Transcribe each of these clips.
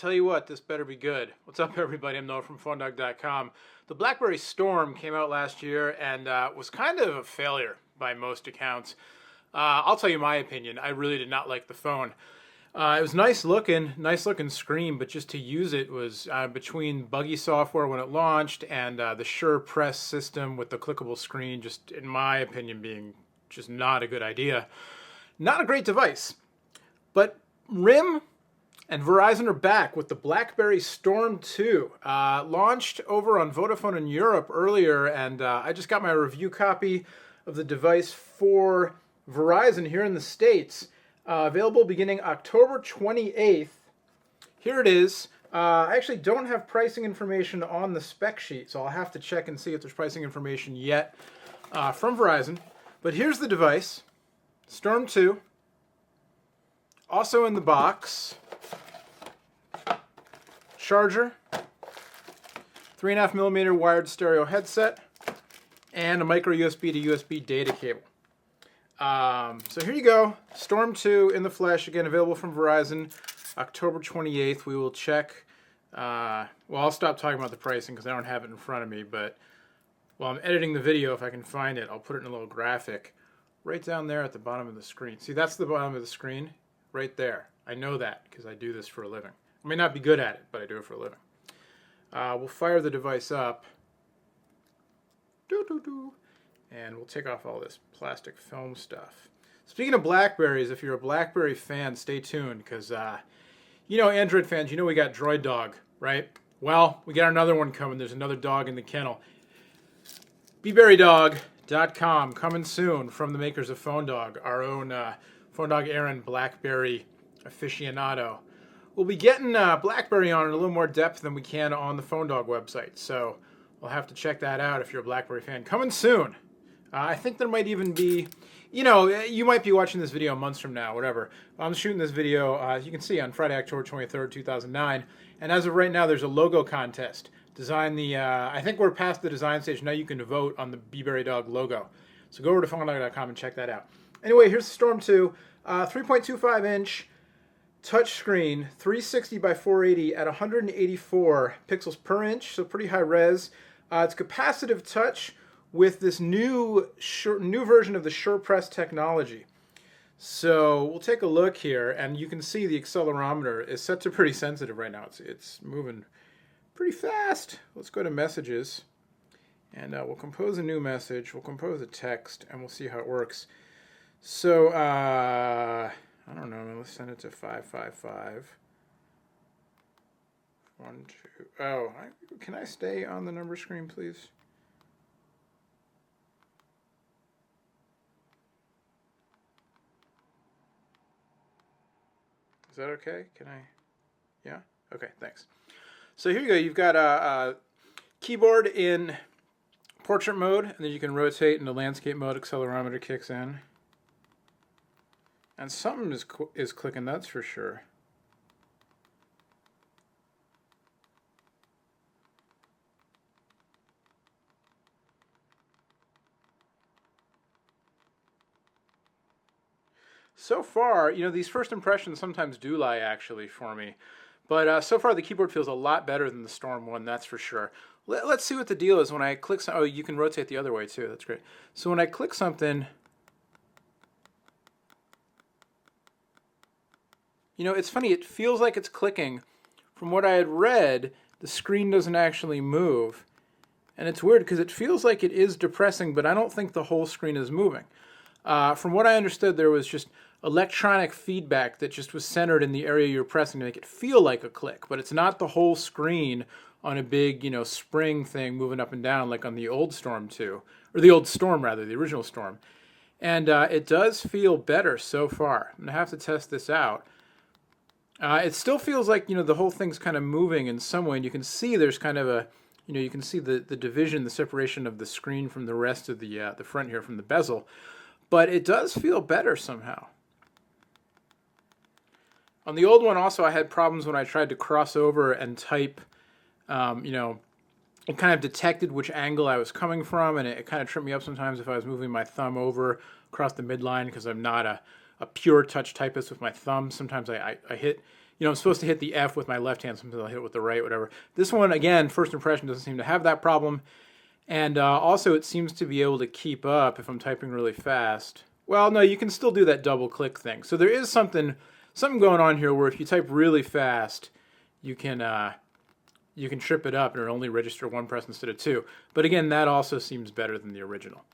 tell you what, this better be good. What's up, everybody? I'm Noah from PhoneDog.com. The BlackBerry Storm came out last year and was kind of a failure by most accounts. I'll tell you my opinion. I really did not like the phone. It was nice looking screen, but just to use it was between buggy software when it launched and the Sure Press system with the clickable screen, just in my opinion being just not a good idea. Not a great device. But RIM and Verizon are back with the BlackBerry Storm2. Launched over on Vodafone in Europe earlier, and I just got my review copy of the device for Verizon here in the States. Available beginning October 28th. Here it is. I actually don't have pricing information on the spec sheet, so I'll have to check and see if there's pricing information yet from Verizon. But here's the device, Storm2. Also in the box, charger, 3.5mm wired stereo headset, and a micro USB to USB data cable. So here you go, Storm2 in the flesh, again available from Verizon, October 28th. We will check, well, I'll stop talking about the pricing because I don't have it in front of me, but while I'm editing the video, if I can find it, I'll put it in a little graphic right down there at the bottom of the screen. See, that's the bottom of the screen, right there. I know that because I do this for a living. I may not be good at it, but I do it for a living. We'll fire the device up. And we'll take off all this plastic film stuff. Speaking of Blackberries, if you're a Blackberry fan, stay tuned, because, you know, Android fans, you know we got Droid Dog, right? Well, we got another one coming. There's another dog in the kennel. BlackBerrydog.com, coming soon from the makers of PhoneDog, our own PhoneDog Aaron Blackberry aficionado. We'll be getting BlackBerry on in a little more depth than we can on the PhoneDog website, so we'll have to check that out if you're a BlackBerry fan. Coming soon. I think there might even be, you know, you might be watching this video months from now, whatever. I'm shooting this video, as you can see, on Friday, October 23rd, 2009. And as of right now, there's a logo contest. Design the, I think we're past the design stage. Now you can vote on the BlackBerrydog logo. So go over to PhoneDog.com and check that out. Anyway, here's the Storm2. 3.25-inch touchscreen, 360 by 480 at 184 pixels per inch, so pretty high res. It's capacitive touch with this new version of the Sure Press technology. So we'll take a look here, and you can see the accelerometer is set to pretty sensitive right now. It's moving pretty fast. Let's go to messages, and we'll compose a new message. We'll compose a text, and we'll see how it works. So, I don't know, let's send it to 555. 1, 2, oh, can I stay on the number screen, please? Is that okay? Can I? Yeah? Okay, thanks. So here you go. You've got a keyboard in portrait mode, and then you can rotate into landscape mode. Accelerometer kicks in. And something is clicking, that's for sure. So far, you know, these first impressions sometimes do lie, actually, for me. But so far, the keyboard feels a lot better than the Storm 1, that's for sure. Let's see what the deal is when I click oh, you can rotate the other way, too. That's great. So when I click something, you know, it's funny. It feels like it's clicking. From what I had read, the screen doesn't actually move. And it's weird because it feels like it is depressing, but I don't think the whole screen is moving. From what I understood, there was just electronic feedback that just was centered in the area you're pressing to make it feel like a click, but it's not the whole screen on a big, you know, spring thing moving up and down like on the old Storm 2, or the old Storm rather, the original Storm. And it does feel better so far. I'm gonna have to test this out. It still feels like, you know, the whole thing's kind of moving in some way, and you can see there's kind of a, you know, you can see the division, the separation of the screen from the rest of the front here from the bezel. But it does feel better somehow. On the old one also, I had problems when I tried to cross over and type, you know, it kind of detected which angle I was coming from, and it kind of tripped me up sometimes if I was moving my thumb over across the midline, because I'm not a pure touch typist with my thumb. Sometimes I hit, I'm supposed to hit the F with my left hand, sometimes I'll hit it with the right, whatever. This one, again, first impression, doesn't seem to have that problem. And also, it seems to be able to keep up if I'm typing really fast. Well, no, you can still do that double click thing. So there is something going on here where if you type really fast, you can trip it up and it'll only register one press instead of two. But again, that also seems better than the original.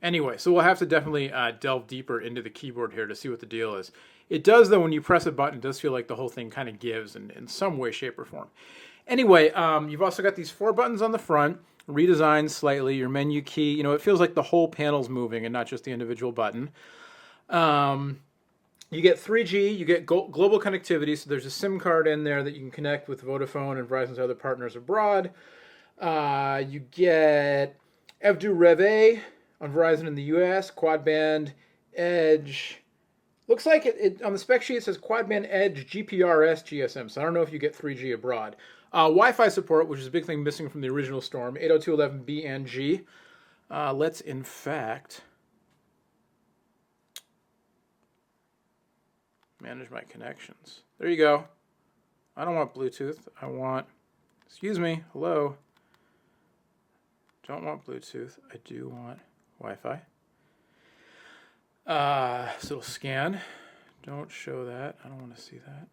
Anyway, so we'll have to definitely delve deeper into the keyboard here to see what the deal is. It does, though, when you press a button, it does feel like the whole thing kind of gives in some way, shape, or form. Anyway, you've also got these 4 buttons on the front, redesigned slightly, your menu key. It feels like the whole panel's moving and not just the individual button. You get 3G, you get global connectivity, so there's a SIM card in there that you can connect with Vodafone and Verizon's other partners abroad. You get Evdu Rev A on Verizon in the US, quad band, Edge. Looks like it on the spec sheet it says quad band Edge GPRS GSM, so I don't know if you get 3G abroad. Wi-Fi support, which is a big thing missing from the original Storm, 802.11b and G. Let's in fact manage my connections. There you go. I don't want Bluetooth. I want, excuse me, hello. Don't want Bluetooth. I do want Wi-Fi. So it'll scan. Don't show that. I don't want to see that.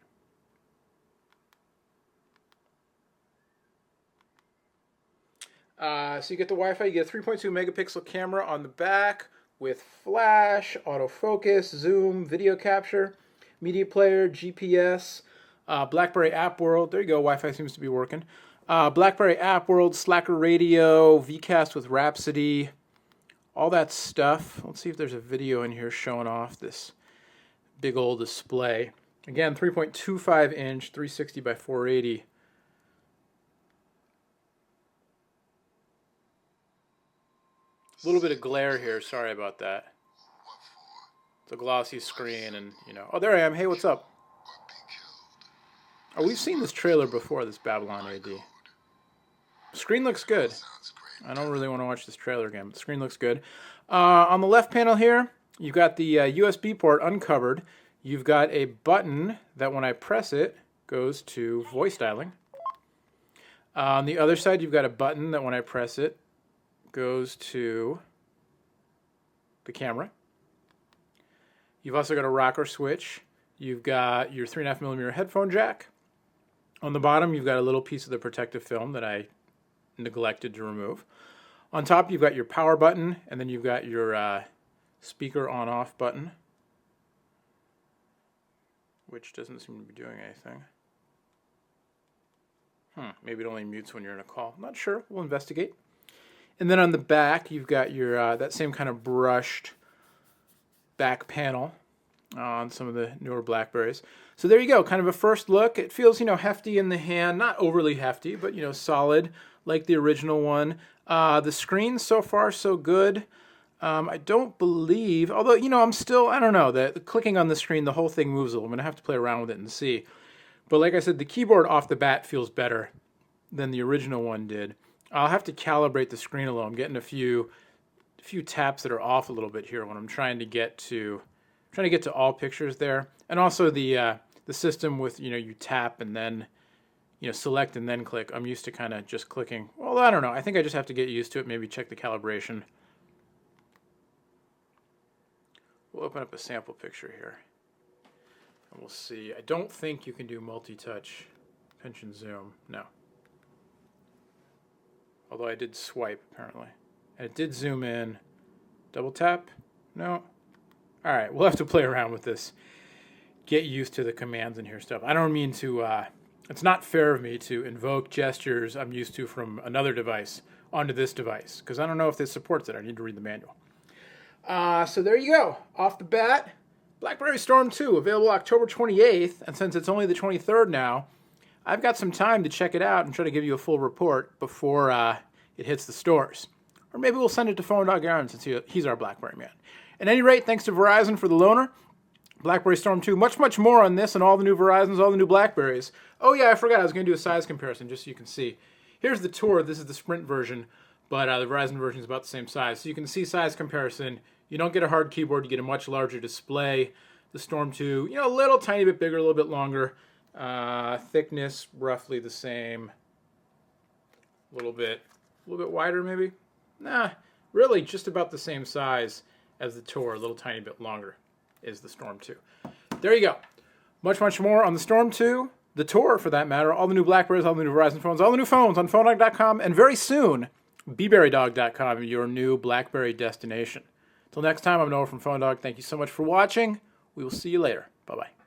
So you get the Wi-Fi. You get a 3.2 megapixel camera on the back with flash, autofocus, zoom, video capture, media player, GPS, BlackBerry App World. There you go. Wi-Fi seems to be working. BlackBerry App World, Slacker Radio, VCast with Rhapsody, all that stuff. Let's see if there's a video in here showing off this big old display. Again, 3.25 inch, 360 by 480. A little bit of glare here. Sorry about that. It's a glossy screen and, Oh, there I am. Hey, what's up? Oh, we've seen this trailer before, this Babylon AD. Screen looks good. I don't really want to watch this trailer again, but the screen looks good. On the left panel here, you've got the USB port uncovered. You've got a button that when I press it, goes to voice dialing. On the other side, you've got a button that when I press it, goes to the camera. You've also got a rocker switch. You've got your 3.5mm headphone jack. On the bottom, you've got a little piece of the protective film that I neglected to remove. On top, you've got your power button, and then you've got your speaker on-off button, which doesn't seem to be doing anything. Maybe it only mutes when you're in a call. Not sure. We'll investigate. And then on the back, you've got your that same kind of brushed back panel on some of the newer BlackBerries. So there you go, kind of a first look. It feels, hefty in the hand, not overly hefty, but, solid, like the original one. The screen, so far, so good. I don't believe, although, I'm still, I don't know, the clicking on the screen, the whole thing moves a little. I'm going to have to play around with it and see. But like I said, the keyboard off the bat feels better than the original one did. I'll have to calibrate the screen a little. I'm getting a few taps that are off a little bit here when I'm trying to get to all pictures there. And also the system with, you tap and then, select and then click. I'm used to kind of just clicking. Well, I don't know. I think I just have to get used to it, maybe check the calibration. We'll open up a sample picture here. And we'll see. I don't think you can do multi-touch pinch and zoom. No. Although I did swipe, apparently. And it did zoom in. Double tap? No. All right, we'll have to play around with this. Get used to the commands in here stuff. I don't mean to, it's not fair of me to invoke gestures I'm used to from another device onto this device, because I don't know if this supports it. I need to read the manual. So there you go. Off the bat, BlackBerry Storm 2, available October 28th, and since it's only the 23rd now, I've got some time to check it out and try to give you a full report before it hits the stores. Or maybe we'll send it to Phone Dog Aaron since he's our BlackBerry man. At any rate, thanks to Verizon for the loaner. BlackBerry Storm 2, much more on this and all the new Verizons, all the new BlackBerries. Oh yeah, I forgot I was going to do a size comparison just so you can see. Here's the Tour. This is the Sprint version, but the Verizon version is about the same size. So you can see size comparison. You don't get a hard keyboard. You get a much larger display. The Storm 2, a little tiny bit bigger, a little bit longer. Thickness roughly the same. A little bit wider maybe. Nah, really just about the same size as the Tour. A little tiny bit longer is the Storm 2. There you go. Much, much more on the Storm 2, the Tour for that matter, all the new BlackBerries, all the new Verizon phones, all the new phones on phonedog.com, and very soon, bberrydog.com, your new BlackBerry destination. Till next time, I'm Noah from PhoneDog. Thank you so much for watching. We will see you later. Bye-bye.